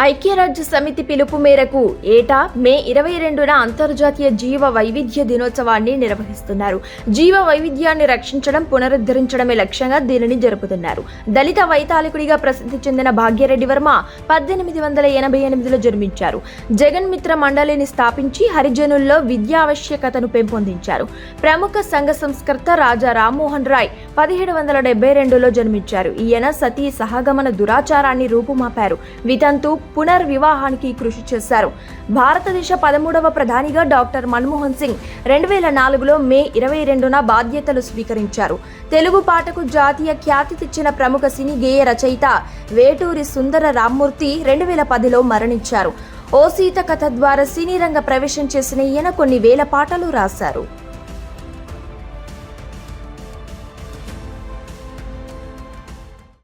ఐక్యరాజ్య సమితి పిలుపు మేరకు ఏటా మే 22న అంతర్జాతీయ జీవ వైవిధ్య దినోత్సవాన్ని నిర్వహిస్తున్నారు. జీవ వైవిధ్యాన్ని రక్షించడం, పునరుద్ధరించడమే లక్ష్యంగా దీనిని జరుపుతున్నారు. దళిత వైతాళికుడిగా ప్రసిద్ధి చెందిన భాగ్యరెడ్డి వర్మ 1888లో జన్మించారు. జగన్ మిత్ర మండలిని స్థాపించి హరిజనుల్లో విద్యావశ్యకతను పెంపొందించారు. ప్రముఖ సంఘ సంస్కర్త రాజా రామ్మోహన్ రాయ్ 1772లో జన్మించారు. ఈయన సతీ సహగమన దురాచారాన్ని రూపుమాపారు. వితంతు పునర్వివాహానికి కృషి చేశారు. భారతదేశ 13వ ప్రధానిగా డాక్టర్ మన్మోహన్ సింగ్ 2004లో మే 22న బాధ్యతలు స్వీకరించారు. తెలుగు పాటకు జాతీయ ఖ్యాతి తెచ్చిన ప్రముఖ సినీ గేయ రచయిత వేటూరి సుందర రామ్మూర్తి 2010లో మరణించారు. ఓ సీత కథ ద్వారా సినీ రంగ ప్రవేశం చేసిన ఈయన కొన్ని వేల పాటలు రాశారు.